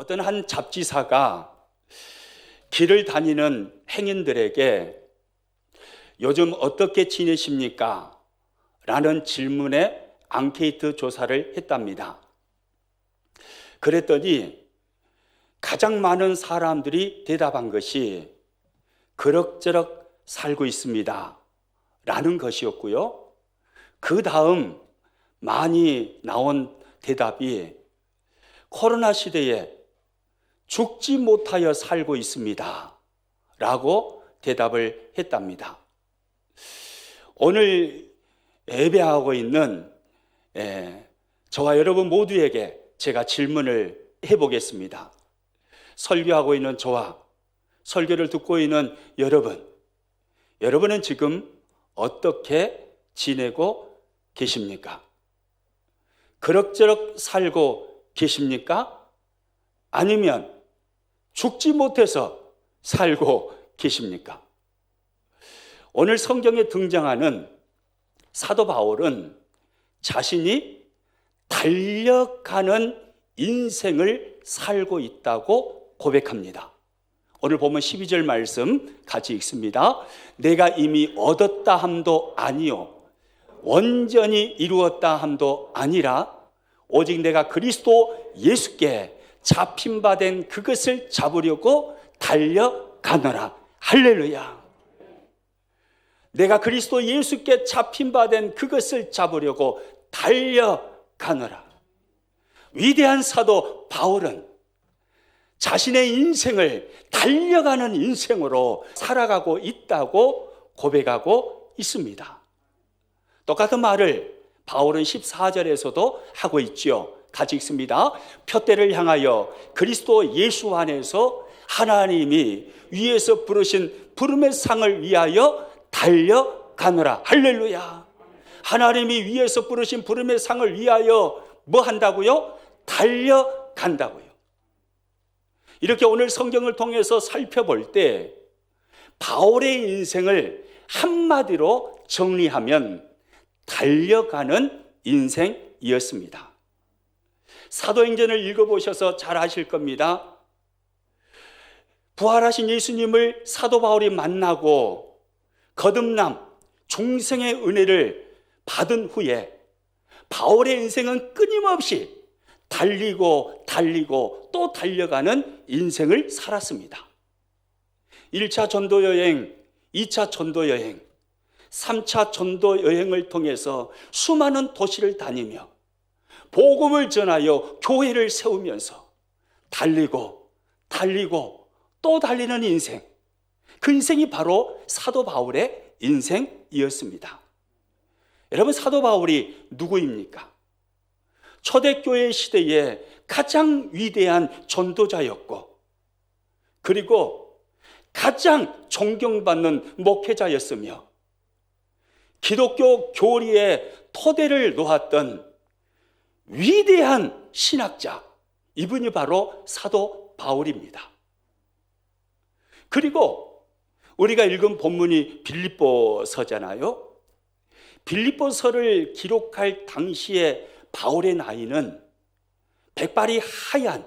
어떤 한 잡지사가 길을 다니는 행인들에게 요즘 어떻게 지내십니까? 라는 질문에 앙케이트 조사를 했답니다. 그랬더니 가장 많은 사람들이 대답한 것이 그럭저럭 살고 있습니다 라는 것이었고요. 그 다음 많이 나온 대답이 코로나 시대에 죽지 못하여 살고 있습니다 라고 대답을 했답니다. 오늘 예배하고 있는 저와 여러분 모두에게 제가 질문을 해보겠습니다. 설교하고 있는 저와 설교를 듣고 있는 여러분은 지금 어떻게 지내고 계십니까? 그럭저럭 살고 계십니까? 아니면 죽지 못해서 살고 계십니까? 오늘 성경에 등장하는 사도 바울은 자신이 달려가는 인생을 살고 있다고 고백합니다. 오늘 보면 12절 말씀 같이 읽습니다. 내가 이미 얻었다 함도 아니요 온전히 이루었다 함도 아니라 오직 내가 그리스도 예수께 잡힌 바 된 그것을 잡으려고 달려가노라. 할렐루야. 내가 그리스도 예수께 잡힌 바 된 그것을 잡으려고 달려가노라. 위대한 사도 바울은 자신의 인생을 달려가는 인생으로 살아가고 있다고 고백하고 있습니다. 똑같은 말을 바울은 14절에서도 하고 있죠. 같이 읽습니다. 표대를 향하여 그리스도 예수 안에서 하나님이 위에서 부르신 부름의 상을 위하여 달려가노라. 할렐루야. 하나님이 위에서 부르신 부름의 상을 위하여 뭐 한다고요? 달려간다고요. 이렇게 오늘 성경을 통해서 살펴볼 때 바울의 인생을 한마디로 정리하면 달려가는 인생이었습니다. 사도행전을 읽어보셔서 잘 아실 겁니다. 부활하신 예수님을 사도 바울이 만나고 거듭남, 중생의 은혜를 받은 후에 바울의 인생은 끊임없이 달리고 또 달려가는 인생을 살았습니다. 1차 전도여행, 2차 전도여행, 3차 전도여행을 통해서 수많은 도시를 다니며 복음을 전하여 교회를 세우면서 달리고 또 달리는 인생, 그 인생이 바로 사도 바울의 인생이었습니다. 여러분, 사도 바울이 누구입니까? 초대교회 시대에 가장 위대한 전도자였고 그리고 가장 존경받는 목회자였으며 기독교 교리의 토대를 놓았던 위대한 신학자, 이분이 바로 사도 바울입니다. 그리고 우리가 읽은 본문이 빌립보서잖아요. 빌립보서를 기록할 당시에 바울의 나이는 백발이 하얀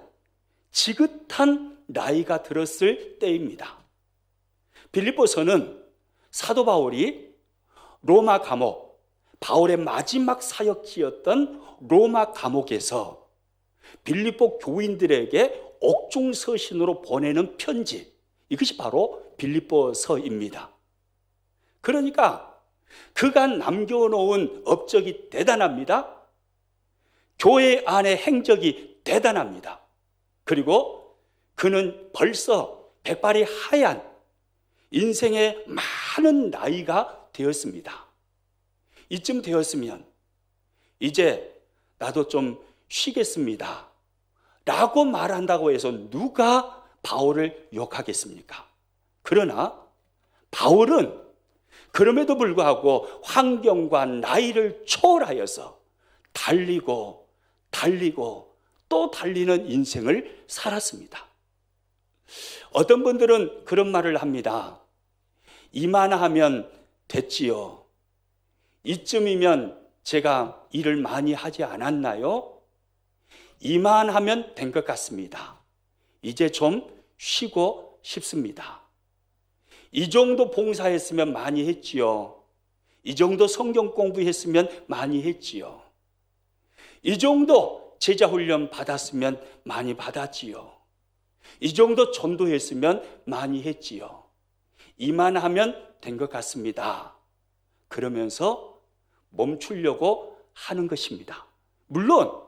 지긋한 나이가 들었을 때입니다. 빌립보서는 사도 바울이 로마 감옥, 바울의 마지막 사역지였던 로마 감옥에서 빌립보 교인들에게 옥중서신으로 보내는 편지, 이것이 바로 빌립보서입니다. 그러니까 그간 남겨놓은 업적이 대단합니다. 교회 안의 행적이 대단합니다. 그리고 그는 벌써 백발이 하얀 인생의 많은 나이가 되었습니다. 이쯤 되었으면 이제 나도 좀 쉬겠습니다 라고 말한다고 해서 누가 바울을 욕하겠습니까? 그러나 바울은 그럼에도 불구하고 환경과 나이를 초월하여서 달리고 또 달리는 인생을 살았습니다. 어떤 분들은 그런 말을 합니다. 이만하면 됐지요. 이쯤이면 제가 일을 많이 하지 않았나요? 이만하면 된 것 같습니다. 이제 좀 쉬고 싶습니다. 이 정도 봉사했으면 많이 했지요. 이 정도 성경 공부했으면 많이 했지요. 이 정도 제자 훈련 받았으면 많이 받았지요. 이 정도 전도했으면 많이 했지요. 이만하면 된 것 같습니다. 그러면서 멈추려고 하는 것입니다. 물론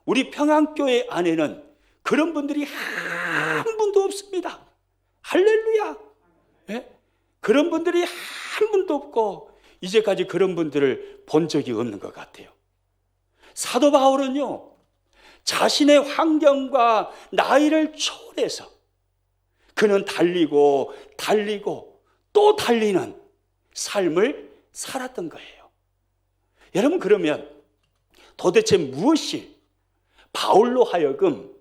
우리 평안교회 안에는 그런 분들이 한 분도 없습니다. 할렐루야. 네? 그런 분들이 한 분도 없고 이제까지 그런 분들을 본 적이 없는 것 같아요. 사도 바울은요, 자신의 환경과 나이를 초월해서 그는 달리고 또 달리는 삶을 살았던 거예요. 여러분, 그러면 도대체 무엇이 바울로 하여금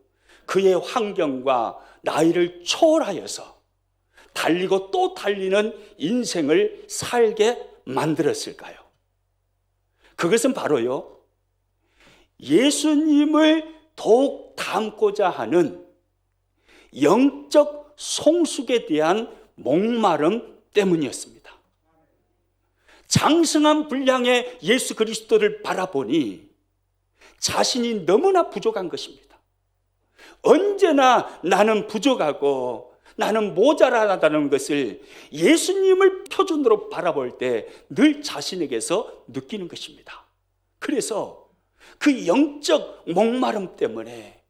그의 환경과 나이를 초월하여서 달리고 또 달리는 인생을 살게 만들었을까요? 그것은 바로요, 예수님을 더욱 닮고자 하는 영적 성숙에 대한 목마름 때문이었습니다. 장성한 분량의 예수 그리스도를 바라보니 자신이 너무나 부족한 것입니다. 언제나 나는 부족하고 나는 모자라다는 것을 예수님을 표준으로 바라볼 때 늘 자신에게서 느끼는 것입니다. 그래서 그 영적 목마름 때문에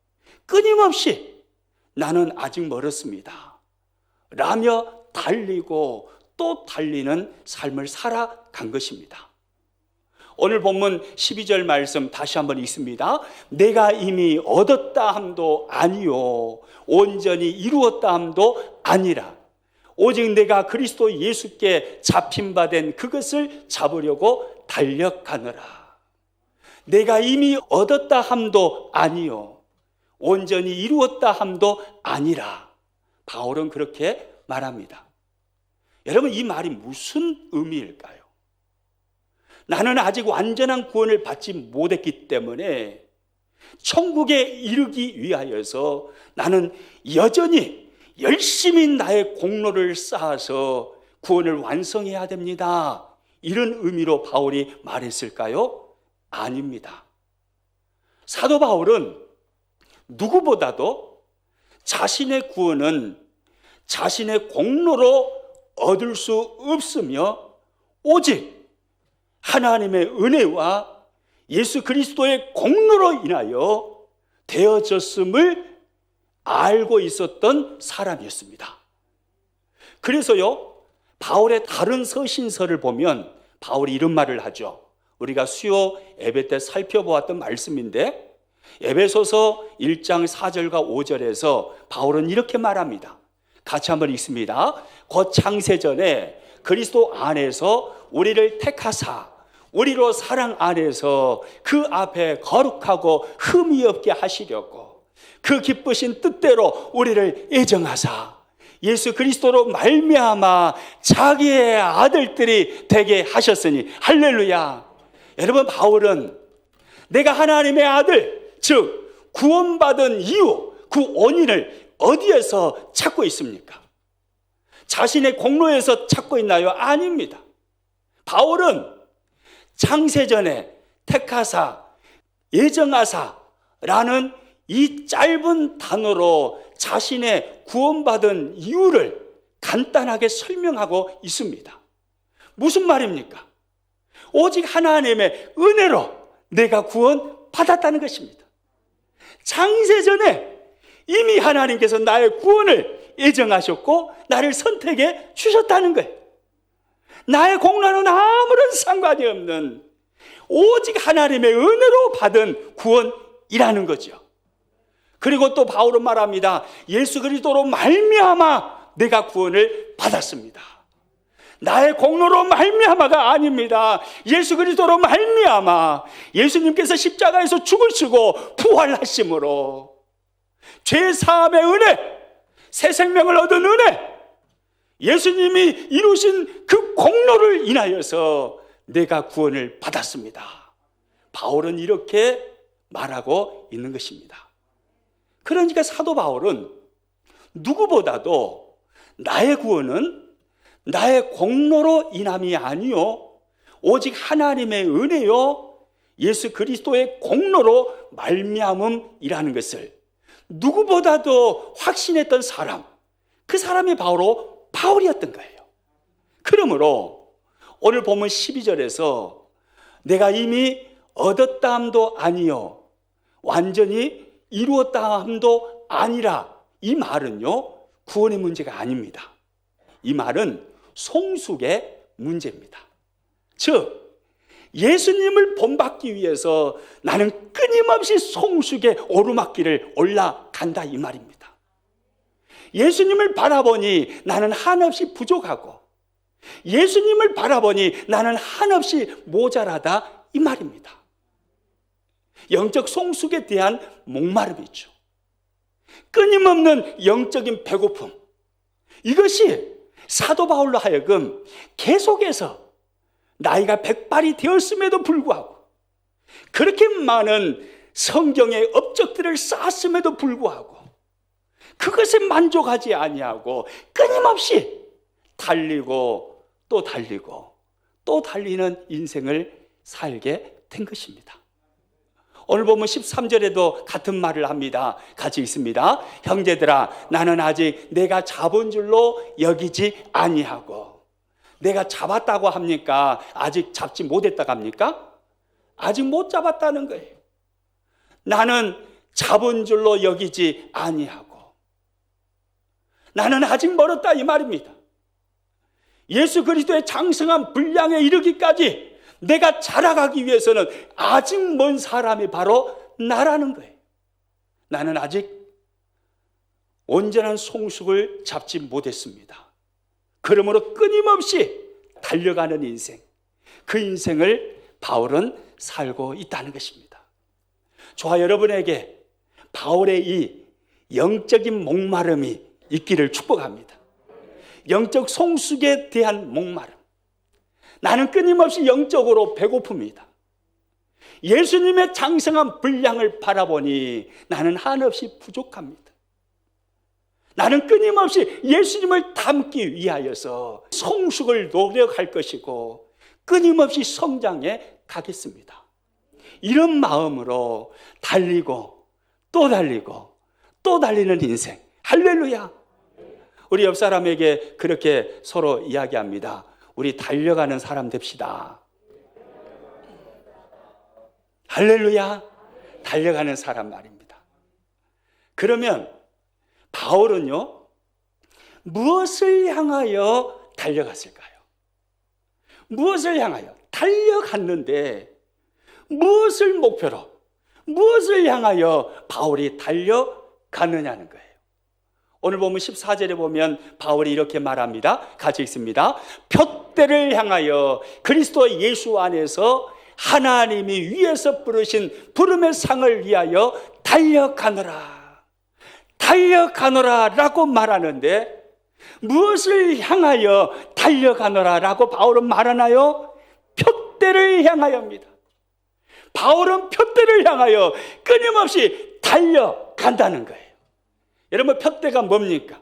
끊임없이 나는 아직 멀었습니다 라며 달리고 또 달리는 삶을 살아간 것입니다. 오늘 본문 12절 말씀 다시 한번 읽습니다. 내가 이미 얻었다 함도 아니요 온전히 이루었다 함도 아니라 오직 내가 그리스도 예수께 잡힌 바 된 그것을 잡으려고 달려가느라. 내가 이미 얻었다 함도 아니요 온전히 이루었다 함도 아니라. 바울은 그렇게 말합니다. 여러분, 이 말이 무슨 의미일까요? 나는 아직 완전한 구원을 받지 못했기 때문에 천국에 이르기 위하여서 나는 여전히 열심히 나의 공로를 쌓아서 구원을 완성해야 됩니다. 이런 의미로 바울이 말했을까요? 아닙니다. 사도 바울은 누구보다도 자신의 구원은 자신의 공로로 얻을 수 없으며 오직 하나님의 은혜와 예수 그리스도의 공로로 인하여 되어졌음을 알고 있었던 사람이었습니다. 그래서요, 바울의 다른 서신서를 보면 바울이 이런 말을 하죠. 우리가 수요 예배 때 살펴보았던 말씀인데 에베소서 1장 4절과 5절에서 바울은 이렇게 말합니다. 같이 한번 읽습니다. 곧 창세전에 그리스도 안에서 우리를 택하사 우리로 사랑 안에서 그 앞에 거룩하고 흠이 없게 하시려고 그 기쁘신 뜻대로 우리를 애정하사 예수 그리스도로 말미암아 자기의 아들들이 되게 하셨으니. 할렐루야. 여러분, 바울은 내가 하나님의 아들, 즉 구원받은 이유, 그 원인을 어디에서 찾고 있습니까? 자신의 공로에서 찾고 있나요? 아닙니다. 바울은 창세전에 택하사, 예정하사라는 이 짧은 단어로 자신의 구원받은 이유를 간단하게 설명하고 있습니다. 무슨 말입니까? 오직 하나님의 은혜로 내가 구원받았다는 것입니다. 창세전에 이미 하나님께서 나의 구원을 예정하셨고 나를 선택해 주셨다는 거예요. 나의 공로는 아무런 상관이 없는 오직 하나님의 은혜로 받은 구원이라는 거죠. 그리고 또 바울은 말합니다. 예수 그리스도로 말미암아 내가 구원을 받았습니다. 나의 공로로 말미암아가 아닙니다. 예수 그리스도로 말미암아 예수님께서 십자가에서 죽으시고 부활하심으로 죄 사함의 은혜, 새 생명을 얻은 은혜, 예수님이 이루신 그 공로를 인하여서 내가 구원을 받았습니다. 바울은 이렇게 말하고 있는 것입니다. 그러니까 사도 바울은 누구보다도 나의 구원은 나의 공로로 인함이 아니요 오직 하나님의 은혜요 예수 그리스도의 공로로 말미암음이라는 것을 누구보다도 확신했던 사람, 그 사람이 바로 바울이었던 거예요. 그러므로 오늘 본문 12절에서 내가 이미 얻었다 함도 아니요 완전히 이루었다 함도 아니라, 이 말은요 구원의 문제가 아닙니다. 이 말은 송숙의 문제입니다. 즉 예수님을 본받기 위해서 나는 끊임없이 송숙의 오르막길을 올라간다, 이 말입니다. 예수님을 바라보니 나는 한없이 부족하고 예수님을 바라보니 나는 한없이 모자라다, 이 말입니다. 영적 송숙에 대한 목마름이죠. 끊임없는 영적인 배고픔, 이것이 사도 바울로 하여금 계속해서 나이가 100발이 되었음에도 불구하고, 그렇게 많은 성경의 업적들을 쌓았음에도 불구하고 그것에 만족하지 아니하고 끊임없이 달리고 또 달리고 또 달리는 인생을 살게 된 것입니다. 오늘 보면 13절에도 같은 말을 합니다. 같이 있습니다. 형제들아, 나는 아직 내가 잡은 줄로 여기지 아니하고. 내가 잡았다고 합니까? 아직 잡지 못했다고 합니까? 아직 못 잡았다는 거예요. 나는 잡은 줄로 여기지 아니하고. 나는 아직 멀었다, 이 말입니다. 예수 그리스도의 장성한 분량에 이르기까지 내가 자라가기 위해서는 아직 먼 사람이 바로 나라는 거예요. 나는 아직 온전한 송숙을 잡지 못했습니다. 그러므로 끊임없이 달려가는 인생, 그 인생을 바울은 살고 있다는 것입니다. 저와 여러분에게 바울의 이 영적인 목마름이 있기를 축복합니다. 영적 송숙에 대한 목마름. 나는 끊임없이 영적으로 배고픕니다. 예수님의 장성한 분량을 바라보니 나는 한없이 부족합니다. 나는 끊임없이 예수님을 닮기 위하여서 송숙을 노력할 것이고 끊임없이 성장해 가겠습니다. 이런 마음으로 달리고 또 달리고 또 달리는 인생. 할렐루야. 우리 옆 사람에게 그렇게 서로 이야기합니다. 우리 달려가는 사람 됩시다. 할렐루야. 달려가는 사람 말입니다. 그러면 바울은요, 무엇을 향하여 달려갔을까요? 무엇을 향하여 달려갔는데 무엇을 목표로, 무엇을 향하여 바울이 달려가느냐는 거예요. 오늘 보면 14절에 보면 바울이 이렇게 말합니다. 같이 읽습니다. 표대를 향하여 그리스도 예수 안에서 하나님이 위에서 부르신 부름의 상을 위하여 달려가노라. 달려가노라 라고 말하는데 무엇을 향하여 달려가노라 라고 바울은 말하나요? 표대를 향하여입니다. 바울은 표대를 향하여 끊임없이 달려간다는 거예요. 여러분, 표대가 뭡니까?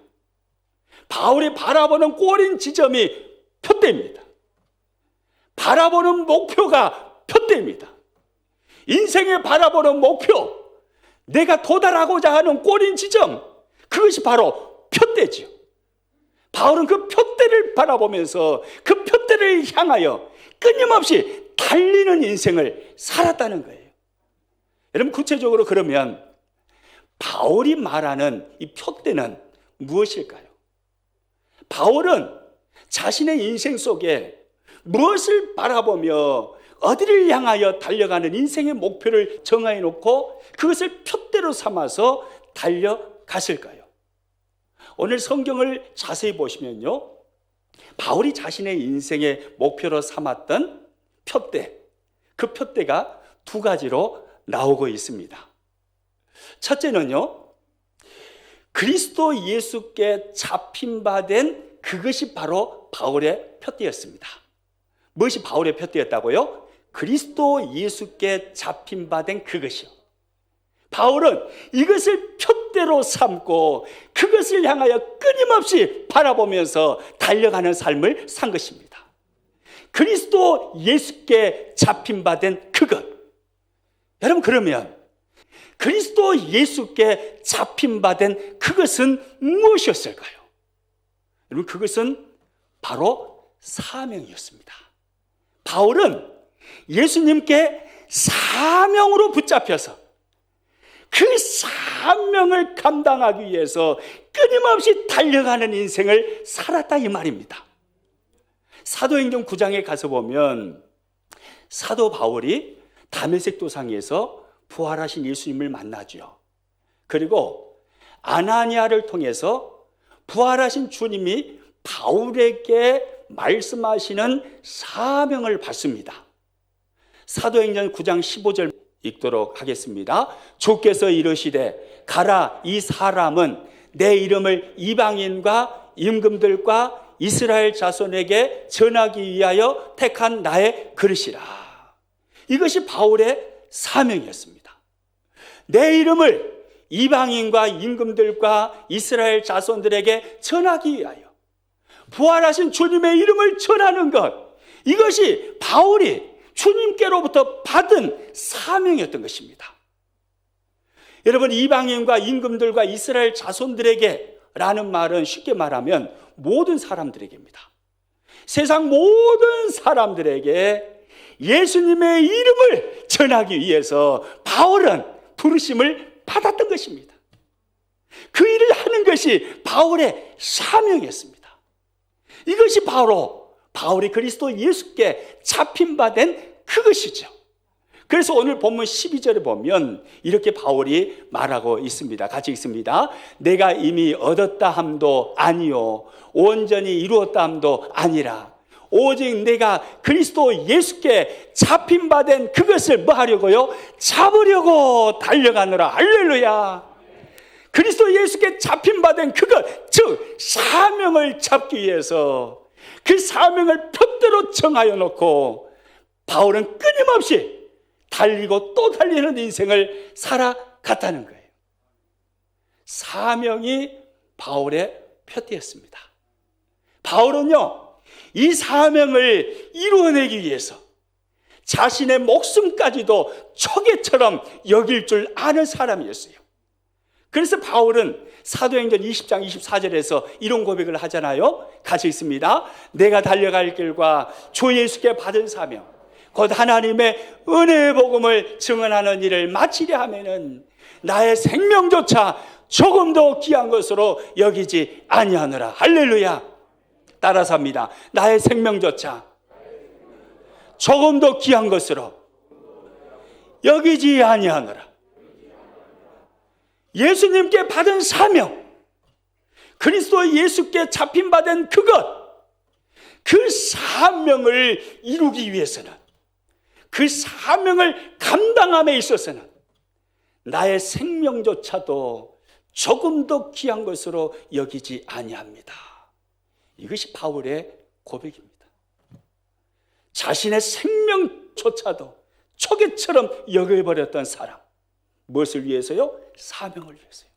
바울이 바라보는 꼬린 지점이 표대입니다. 바라보는 목표가 표대입니다. 인생에 바라보는 목표, 내가 도달하고자 하는 꼬린 지점, 그것이 바로 표대지요. 바울은 그 표대를 바라보면서 그 표대를 향하여 끊임없이 달리는 인생을 살았다는 거예요. 여러분, 구체적으로 그러면 바울이 말하는 이 표대는 무엇일까요? 바울은 자신의 인생 속에 무엇을 바라보며 어디를 향하여 달려가는 인생의 목표를 정해 놓고 그것을 표대로 삼아서 달려갔을까요? 오늘 성경을 자세히 보시면요, 바울이 자신의 인생의 목표로 삼았던 표대, 그 표대가 두 가지로 나오고 있습니다. 첫째는요, 그리스도 예수께 잡힌 바 된 그것이 바로 바울의 표대였습니다. 무엇이 바울의 표대였다고요? 그리스도 예수께 잡힌 바 된 그것이요. 바울은 이것을 표대로 삼고 그것을 향하여 끊임없이 바라보면서 달려가는 삶을 산 것입니다. 그리스도 예수께 잡힌 바 된 그것. 여러분, 그러면 그리스도 예수께 잡힌 바 된 그것은 무엇이었을까요? 여러분, 그것은 바로 사명이었습니다. 바울은 예수님께 사명으로 붙잡혀서 그 사명을 감당하기 위해서 끊임없이 달려가는 인생을 살았다 이 말입니다. 사도행전 9장에 가서 보면 사도 바울이 다메섹 도상에서 부활하신 예수님을 만나죠. 그리고 아나니아를 통해서 부활하신 주님이 바울에게 말씀하시는 사명을 받습니다. 사도행전 9장 15절 읽도록 하겠습니다. 주께서 이르시되 가라, 이 사람은 내 이름을 이방인과 임금들과 이스라엘 자손에게 전하기 위하여 택한 나의 그릇이라. 이것이 바울의 사명이었습니다. 내 이름을 이방인과 임금들과 이스라엘 자손들에게 전하기 위하여 부활하신 주님의 이름을 전하는 것, 이것이 바울이 주님께로부터 받은 사명이었던 것입니다. 여러분, 이방인과 임금들과 이스라엘 자손들에게 라는 말은 쉽게 말하면 모든 사람들에게입니다. 세상 모든 사람들에게 예수님의 이름을 전하기 위해서 바울은 부르심을 받았던 것입니다. 그 일을 하는 것이 바울의 사명이었습니다. 이것이 바로 바울이 그리스도 예수께 잡힌 바 된 그것이죠. 그래서 오늘 본문 12절에 보면 이렇게 바울이 말하고 있습니다. 같이 읽습니다. 내가 이미 얻었다 함도 아니요 온전히 이루었다 함도 아니라 오직 내가 그리스도 예수께 잡힌 바 된 그것을 뭐 하려고요? 잡으려고 달려가노라. 할렐루야. 그리스도 예수께 잡힌 바 된 그것, 즉 사명을 잡기 위해서 그 사명을 표대로 정하여 놓고 바울은 끊임없이 달리고 또 달리는 인생을 살아갔다는 거예요. 사명이 바울의 표대였습니다. 바울은요, 이 사명을 이루어내기 위해서 자신의 목숨까지도 초계처럼 여길 줄 아는 사람이었어요. 그래서 바울은 사도행전 20장 24절에서 이런 고백을 하잖아요. 같이 있습니다. 내가 달려갈 길과 주 예수께 받은 사명, 곧 하나님의 은혜의 복음을 증언하는 일을 마치려 하면은 나의 생명조차 조금도 귀한 것으로 여기지 아니하노라. 할렐루야. 따라서 합니다. 나의 생명조차 조금도 귀한 것으로 여기지 아니하노라. 예수님께 받은 사명, 그리스도 예수께 잡힌 바 된 그것, 그 사명을 이루기 위해서는, 그 사명을 감당함에 있어서는 나의 생명조차도 조금도 귀한 것으로 여기지 아니합니다. 이것이 바울의 고백입니다. 자신의 생명조차도 초계처럼 여겨버렸던 사람, 무엇을 위해서요? 사명을 위해서요.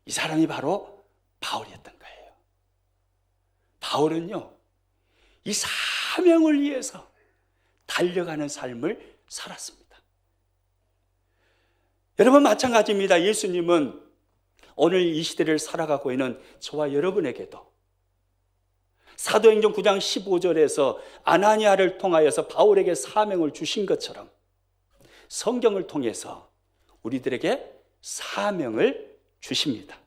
이 사람이 바로 바울이었던 거예요. 바울은요, 이 사명을 위해서 달려가는 삶을 살았습니다. 여러분, 마찬가지입니다. 예수님은 오늘 이 시대를 살아가고 있는 저와 여러분에게도 사도행전 9장 15절에서 아나니아를 통하여서 바울에게 사명을 주신 것처럼 성경을 통해서 우리들에게 사명을 주십니다.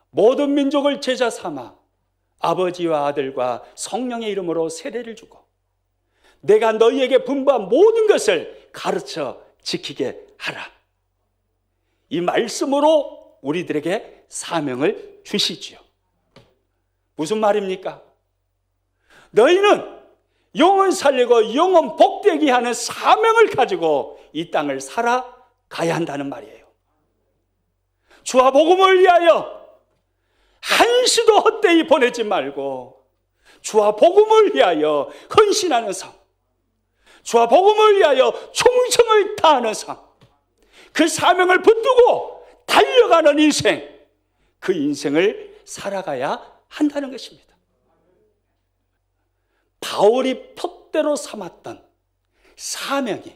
모든 민족을 제자 삼아 아버지와 아들과 성령의 이름으로 세례를 주고 내가 너희에게 분부한 모든 것을 가르쳐 지키게 하라. 이 말씀으로 우리들에게 사명을 주시지요. 무슨 말입니까? 너희는 영혼 살리고 영혼 복되게 하는 사명을 가지고 이 땅을 살아가야 한다는 말이에요. 주와 복음을 위하여 한시도 헛되이 보내지 말고 주와 복음을 위하여 헌신하는 삶, 주와 복음을 위하여 충성을 다하는 삶, 그 사명을 붙들고 달려가는 인생, 그 인생을 살아가야 한다는 것입니다. 바울이 표대로 삼았던 사명이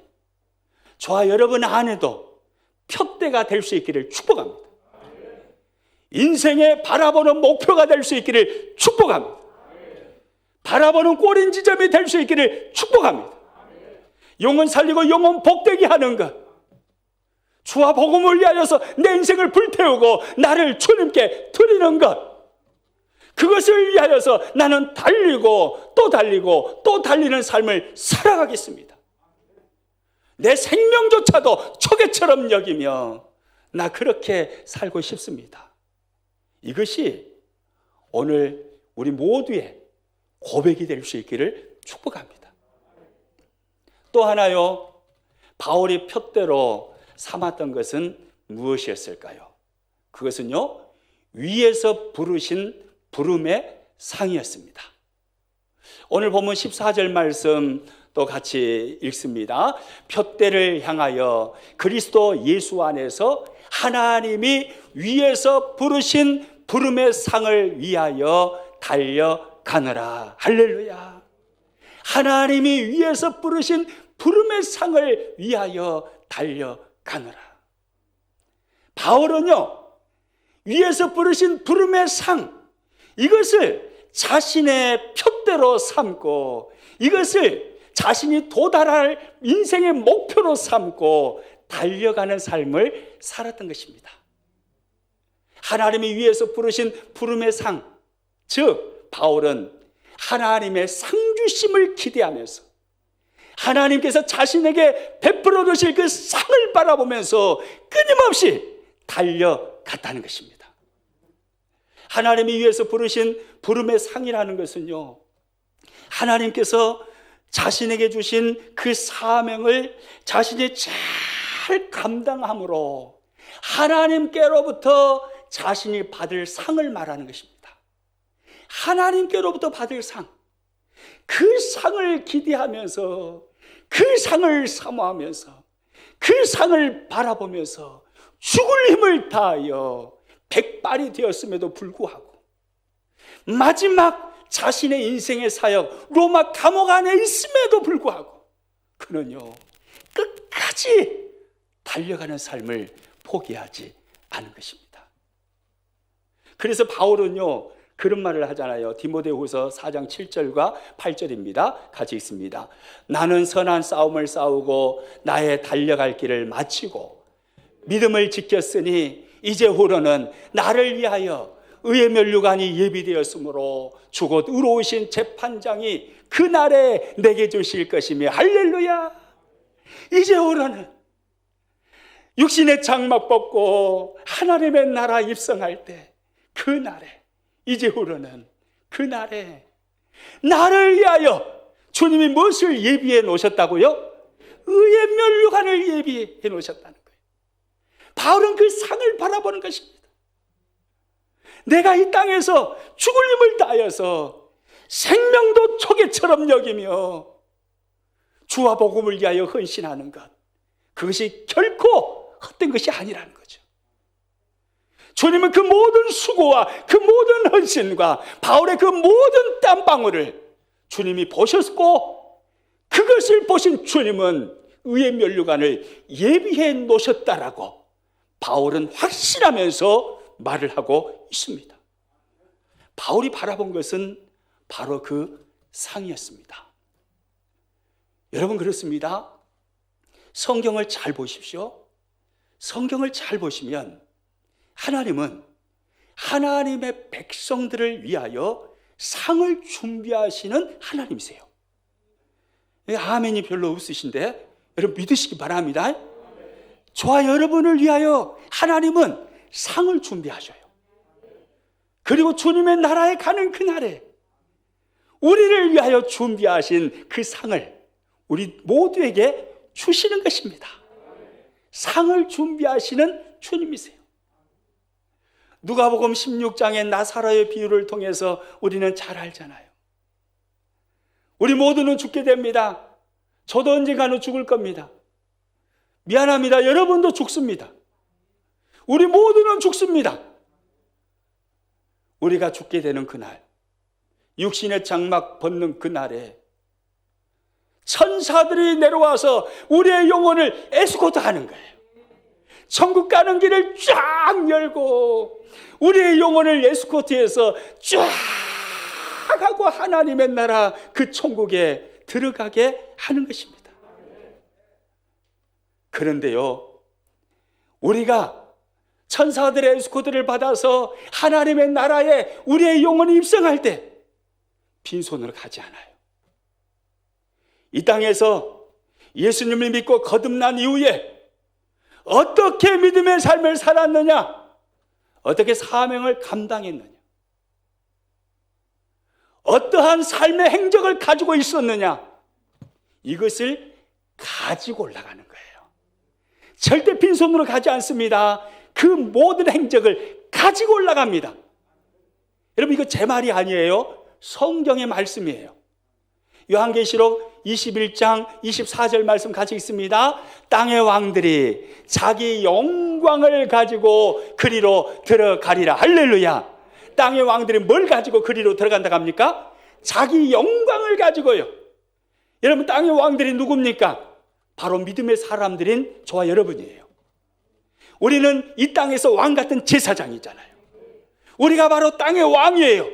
저와 여러분 안에도 표대가 될 수 있기를 축복합니다. 인생의 바라보는 목표가 될 수 있기를 축복합니다. 바라보는 꼬린 지점이 될 수 있기를 축복합니다. 영혼 살리고 영혼 복되게 하는 것, 주와 복음을 위하여서 내 인생을 불태우고 나를 주님께 드리는 것, 그것을 위하여서 나는 달리고 또 달리고 또 달리는 삶을 살아가겠습니다. 내 생명조차도 초계처럼 여기며 나 그렇게 살고 싶습니다. 이것이 오늘 우리 모두의 고백이 될 수 있기를 축복합니다. 또 하나요, 바울이 표대로 삼았던 것은 무엇이었을까요? 그것은요, 위에서 부르신 부름의 상이었습니다. 오늘 본문 14절 말씀 또 같이 읽습니다. 표대를 향하여 그리스도 예수 안에서 하나님이 위에서 부르신 부름의 상을 위하여 달려가느라. 할렐루야. 하나님이 위에서 부르신 부름의 상을 위하여 달려가느라. 바울은요, 위에서 부르신 부름의 상, 이것을 자신의 표대로 삼고 이것을 자신이 도달할 인생의 목표로 삼고 달려가는 삶을 살았던 것입니다. 하나님이 위에서 부르신 부름의 상, 즉 바울은 하나님의 상주심을 기대하면서 하나님께서 자신에게 베풀어 주실 그 상을 바라보면서 끊임없이 달려갔다는 것입니다. 하나님이 위에서 부르신 부름의 상이라는 것은요, 하나님께서 자신에게 주신 그 사명을 자신이 잘 감당함으로 하나님께로부터 자신이 받을 상을 말하는 것입니다. 하나님께로부터 받을 상, 그 상을 기대하면서 그 상을 사모하면서 그 상을 바라보면서 죽을 힘을 다하여 백발이 되었음에도 불구하고 마지막 자신의 인생의 사역 로마 감옥 안에 있음에도 불구하고 그는요, 끝까지 달려가는 삶을 포기하지 않은 것입니다. 그래서 바울은요, 그런 말을 하잖아요. 디모데후서 4장 7절과 8절입니다. 같이 읽습니다. 나는 선한 싸움을 싸우고 나의 달려갈 길을 마치고 믿음을 지켰으니 이제후로는 나를 위하여 의의 면류관이 예비되었으므로 주곧 의로우신 재판장이 그날에 내게 주실 것이며 할렐루야. 이제후로는 육신의 장막 벗고 하나님의 나라 입성할 때 그날에, 이제후로는 그날에 나를 위하여 주님이 무엇을 예비해 놓으셨다고요? 의의 면류관을 예비해 놓으셨다는 거예요. 바울은 그 상을 바라보는 것입니다. 내가 이 땅에서 죽을 힘을 다하여서 생명도 초계처럼 여기며 주와 복음을 위하여 헌신하는 것, 그것이 결코 헛된 것이 아니라는 거죠. 주님은 그 모든 수고와 그 모든 헌신과 바울의 그 모든 땀방울을 주님이 보셨고 그것을 보신 주님은 의의 면류관을 예비해 놓으셨다라고 바울은 확신하면서 말을 하고 있습니다. 바울이 바라본 것은 바로 그 상이었습니다. 여러분, 그렇습니다. 성경을 잘 보십시오. 성경을 잘 보시면 하나님은 하나님의 백성들을 위하여 상을 준비하시는 하나님이세요. 아멘이 별로 없으신데 여러분 믿으시기 바랍니다. 저와 여러분을 위하여 하나님은 상을 준비하셔요. 그리고 주님의 나라에 가는 그날에 우리를 위하여 준비하신 그 상을 우리 모두에게 주시는 것입니다. 상을 준비하시는 주님이세요. 누가복음 16장의 나사로의 비유를 통해서 우리는 잘 알잖아요. 우리 모두는 죽게 됩니다. 저도 언젠가는 죽을 겁니다. 미안합니다. 여러분도 죽습니다. 우리 모두는 죽습니다. 우리가 죽게 되는 그날, 육신의 장막 벗는 그날에 천사들이 내려와서 우리의 영혼을 에스코트하는 거예요. 천국 가는 길을 쫙 열고 우리의 영혼을 에스코트해서 쫙 하고 하나님의 나라 그 천국에 들어가게 하는 것입니다. 그런데요, 우리가 천사들의 에스코트를 받아서 하나님의 나라에 우리의 영혼이 입성할 때 빈손으로 가지 않아요. 이 땅에서 예수님을 믿고 거듭난 이후에 어떻게 믿음의 삶을 살았느냐, 어떻게 사명을 감당했느냐, 어떠한 삶의 행적을 가지고 있었느냐, 이것을 가지고 올라가는 거예요. 절대 빈손으로 가지 않습니다. 그 모든 행적을 가지고 올라갑니다. 여러분, 이거 제 말이 아니에요. 성경의 말씀이에요. 요한계시록 21장 24절 말씀 같이 있습니다. 땅의 왕들이 자기 영광을 가지고 그리로 들어가리라. 할렐루야. 땅의 왕들이 뭘 가지고 그리로 들어간다고 합니까? 자기 영광을 가지고요. 여러분, 땅의 왕들이 누굽니까? 바로 믿음의 사람들인 저와 여러분이에요. 우리는 이 땅에서 왕 같은 제사장이잖아요. 우리가 바로 땅의 왕이에요.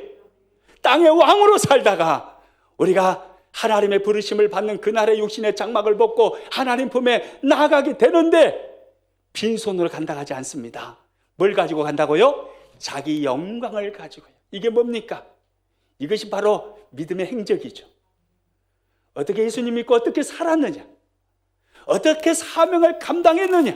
땅의 왕으로 살다가 우리가 하나님의 부르심을 받는 그날의 육신의 장막을 벗고 하나님 품에 나아가게 되는데 빈손으로 간다 하지 않습니다. 뭘 가지고 간다고요? 자기 영광을 가지고요. 이게 뭡니까? 이것이 바로 믿음의 행적이죠. 어떻게 예수님 믿고 어떻게 살았느냐, 어떻게 사명을 감당했느냐,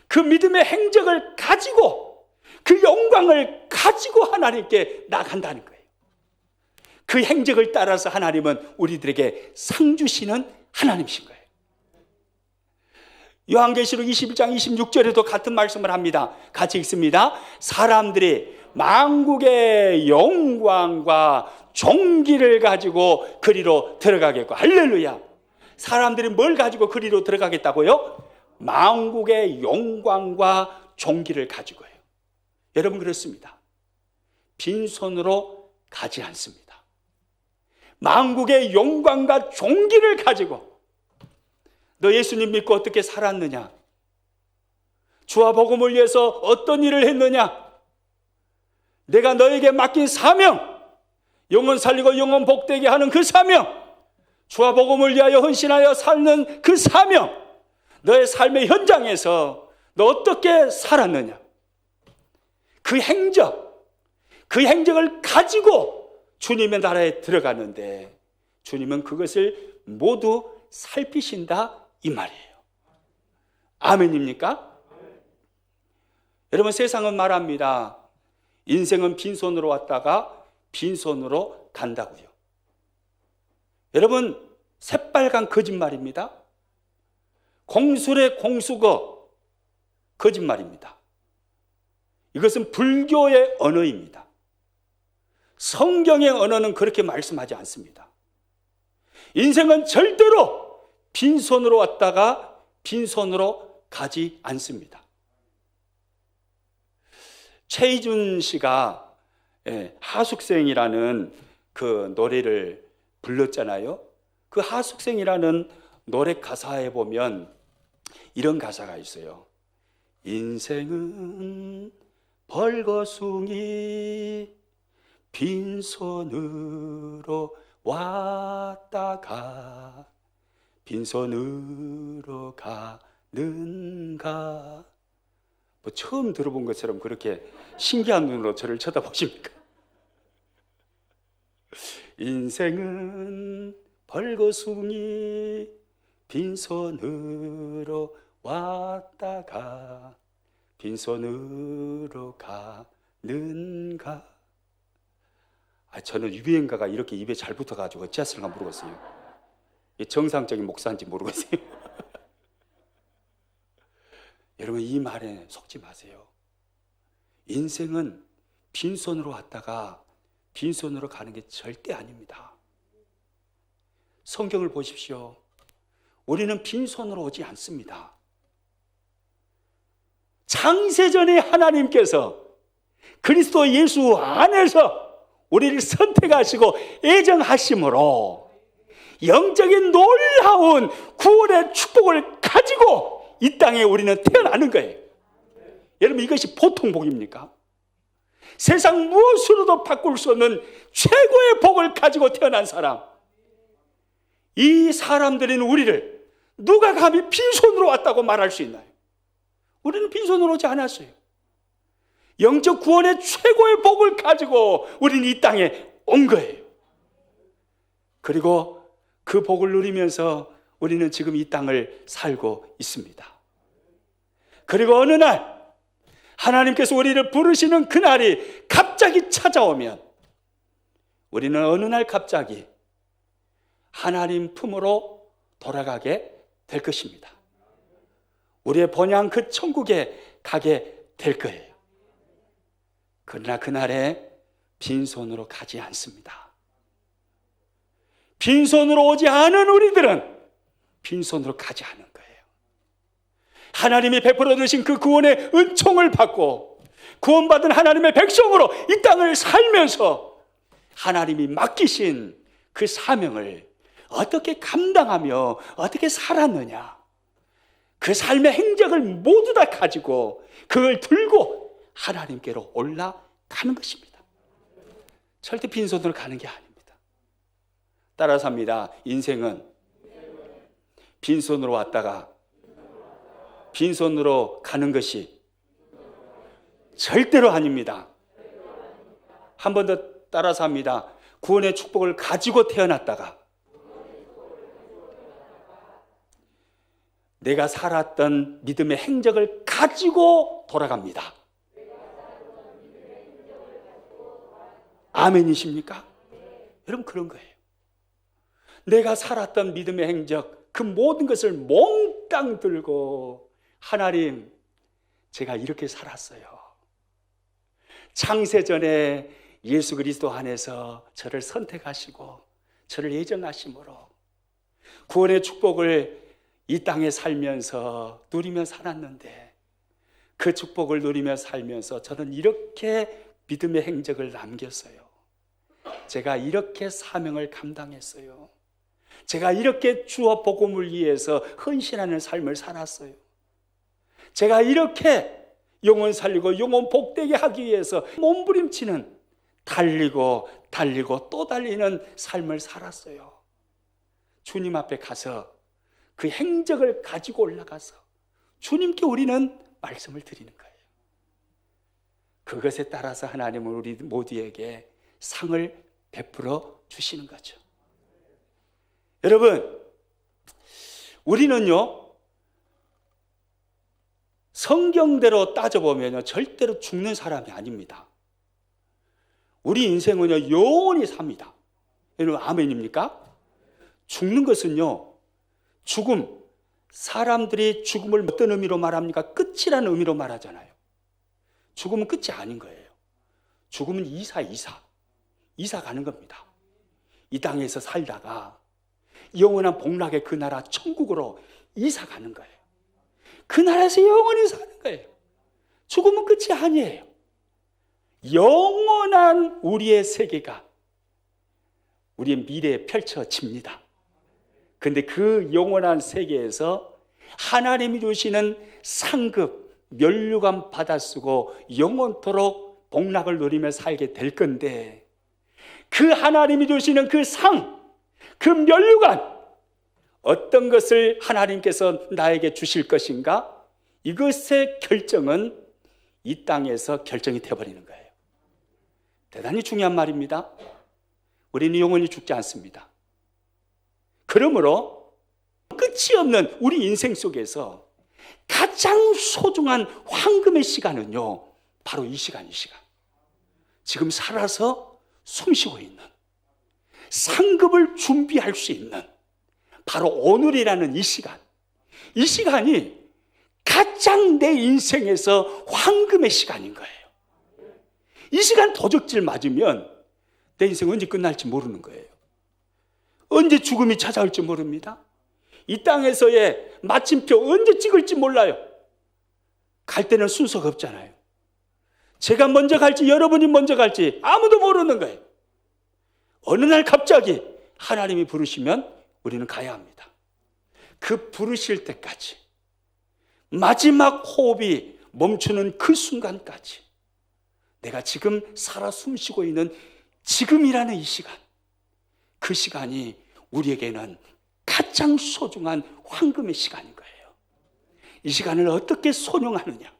그 믿음의 행적을 가지고 그 영광을 가지고 하나님께 나간다는 거예요. 그 행적을 따라서 하나님은 우리들에게 상 주시는 하나님이신 거예요. 요한계시록 21장 26절에도 같은 말씀을 합니다. 같이 읽습니다. 사람들이 만국의 영광과 존귀를 가지고 그리로 들어가겠고. 할렐루야. 사람들이 뭘 가지고 그리로 들어가겠다고요? 만국의 영광과 존귀를 가지고요. 여러분, 그렇습니다. 빈손으로 가지 않습니다. 만국의 영광과 존귀를 가지고. 너 예수님 믿고 어떻게 살았느냐? 주와 복음을 위해서 어떤 일을 했느냐? 내가 너에게 맡긴 사명, 영혼 살리고 영혼 복되게 하는 그 사명, 주와 복음을 위하여 헌신하여 사는 그 사명, 너의 삶의 현장에서 너 어떻게 살았느냐? 그 행적, 그 행적을 가지고 주님의 나라에 들어가는데 주님은 그것을 모두 살피신다 이 말이에요. 아멘입니까? 여러분, 세상은 말합니다. 인생은 빈손으로 왔다가 빈손으로 간다고요. 여러분, 새빨간 거짓말입니다. 공술의 공수거 거짓말입니다. 이것은 불교의 언어입니다. 성경의 언어는 그렇게 말씀하지 않습니다. 인생은 절대로 빈손으로 왔다가 빈손으로 가지 않습니다. 최희준 씨가 하숙생이라는 그 노래를 불렀잖아요. 그 하숙생이라는 노래 가사에 보면 이런 가사가 있어요. 인생은 벌거숭이 빈손으로 왔다가 빈손으로 가는가. 뭐 처음 들어본 것처럼 그렇게 신기한 눈으로 저를 쳐다보십니까? 인생은 벌거숭이 빈손으로 왔다가 빈손으로 가는가. 저는 유비엔가가 이렇게 입에 잘 붙어가지고 어찌했을까 모르겠어요. 정상적인 목사인지 모르겠어요. 여러분, 이 말에 속지 마세요. 인생은 빈손으로 왔다가 빈손으로 가는 게 절대 아닙니다. 성경을 보십시오. 우리는 빈손으로 오지 않습니다. 창세전에 하나님께서 그리스도 예수 안에서 우리를 선택하시고 애정하심으로 영적인 놀라운 구원의 축복을 가지고 이 땅에 우리는 태어나는 거예요. 여러분, 이것이 보통 복입니까? 세상 무엇으로도 바꿀 수 없는 최고의 복을 가지고 태어난 사람, 이 사람들은 우리를 누가 감히 빈손으로 왔다고 말할 수 있나요? 우리는 빈손으로 오지 않았어요. 영적 구원의 최고의 복을 가지고 우리는 이 땅에 온 거예요. 그리고 그 복을 누리면서 우리는 지금 이 땅을 살고 있습니다. 그리고 어느 날 하나님께서 우리를 부르시는 그날이 갑자기 찾아오면 우리는 어느 날 갑자기 하나님 품으로 돌아가게 될 것입니다. 우리의 본향 그 천국에 가게 될 거예요. 그러나 그날에 빈손으로 가지 않습니다. 빈손으로 오지 않은 우리들은 빈손으로 가지 않은 거예요. 하나님이 베풀어 주신 그 구원의 은총을 받고 구원받은 하나님의 백성으로 이 땅을 살면서 하나님이 맡기신 그 사명을 어떻게 감당하며 어떻게 살았느냐, 그 삶의 행적을 모두 다 가지고 그걸 들고 하나님께로 올라가는 것입니다. 절대 빈손으로 가는 게 아닙니다. 따라서 합니다. 인생은 빈손으로 왔다가 빈손으로 가는 것이 절대로 아닙니다. 한 번 더 따라서 합니다. 구원의 축복을 가지고 태어났다가 내가 살았던 믿음의 행적을 가지고 돌아갑니다. 아멘이십니까? 여러분, 그런 거예요. 내가 살았던 믿음의 행적, 그 모든 것을 몽땅 들고 하나님, 제가 이렇게 살았어요. 창세전에 예수 그리스도 안에서 저를 선택하시고 저를 예정하심으로 구원의 축복을 이 땅에 살면서 누리며 살았는데 그 축복을 누리며 살면서 저는 이렇게 믿음의 행적을 남겼어요. 제가 이렇게 사명을 감당했어요. 제가 이렇게 주어 복음을 위해서 헌신하는 삶을 살았어요. 제가 이렇게 영혼 살리고 영혼 복되게 하기 위해서 몸부림치는 달리고 또 달리는 삶을 살았어요. 주님 앞에 가서 그 행적을 가지고 올라가서 주님께 우리는 말씀을 드리는 거예요. 그것에 따라서 하나님은 우리 모두에게 상을 베풀어 주시는 거죠. 여러분, 우리는요, 성경대로 따져보면요, 절대로 죽는 사람이 아닙니다. 우리 인생은요, 영원히 삽니다. 여러분, 아멘입니까? 죽는 것은요, 죽음, 사람들이 죽음을 어떤 의미로 말합니까? 끝이라는 의미로 말하잖아요. 죽음은 끝이 아닌 거예요. 죽음은 이사 가는 겁니다. 이 땅에서 살다가 영원한 복락의 그 나라 천국으로 이사 가는 거예요. 그 나라에서 영원히 사는 거예요. 죽음은 끝이 아니에요. 영원한 우리의 세계가 우리의 미래에 펼쳐집니다. 근데 그 영원한 세계에서 하나님이 주시는 상급, 면류관 받아 쓰고 영원토록 복락을 누리며 살게 될 건데, 그 하나님이 주시는 그 상, 그 면류관, 어떤 것을 하나님께서 나에게 주실 것인가? 이것의 결정은 이 땅에서 결정이 되어버리는 거예요. 대단히 중요한 말입니다. 우리는 영원히 죽지 않습니다. 그러므로 끝이 없는 우리 인생 속에서 가장 소중한 황금의 시간은요, 바로 이 시간. 지금 살아서 숨쉬고 있는, 상급을 준비할 수 있는 바로 오늘이라는 이 시간. 이 시간이 가장 내 인생에서 황금의 시간인 거예요. 이 시간 도적질 맞으면 내 인생 언제 끝날지 모르는 거예요. 언제 죽음이 찾아올지 모릅니다. 이 땅에서의 마침표 언제 찍을지 몰라요. 갈 때는 순서가 없잖아요. 제가 먼저 갈지 여러분이 먼저 갈지 아무도 모르는 거예요. 어느 날 갑자기 하나님이 부르시면 우리는 가야 합니다. 그 부르실 때까지, 마지막 호흡이 멈추는 그 순간까지, 내가 지금 살아 숨쉬고 있는 지금이라는 이 시간, 그 시간이 우리에게는 가장 소중한 황금의 시간인 거예요. 이 시간을 어떻게 손용하느냐,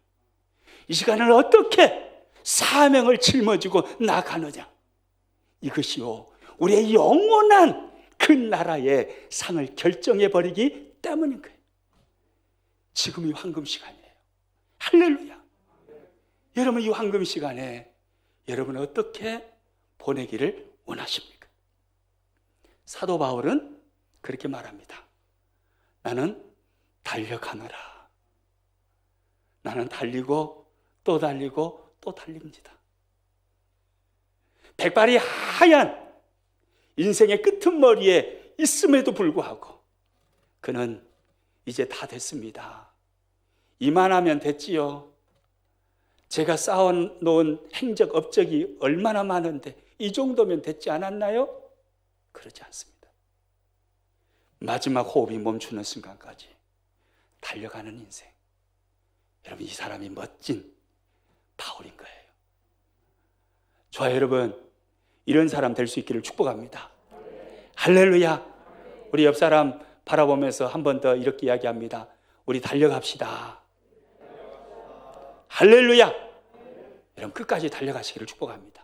이 시간을 어떻게 사명을 짊어지고 나가느냐, 이것이요 우리의 영원한 그 나라의 상을 결정해버리기 때문인 거예요. 지금이 황금 시간이에요. 할렐루야. 여러분, 이 황금 시간에 여러분은 어떻게 보내기를 원하십니까? 사도 바울은 그렇게 말합니다. 나는 달려가노라. 나는 달리고 또 달리고 또 달립니다. 백발이 하얀 인생의 끄트머리에 있음에도 불구하고 그는 이제 다 됐습니다. 이만하면 됐지요. 제가 쌓아놓은 행적 업적이 얼마나 많은데 이 정도면 됐지 않았나요? 그러지 않습니다. 마지막 호흡이 멈추는 순간까지 달려가는 인생. 여러분, 이 사람이 멋진 바울인 거예요. 좋아요, 여러분. 이런 사람 될 수 있기를 축복합니다. 할렐루야. 우리 옆 사람 바라보면서 한 번 더 이렇게 이야기합니다. 우리 달려갑시다. 할렐루야. 여러분, 끝까지 달려가시기를 축복합니다.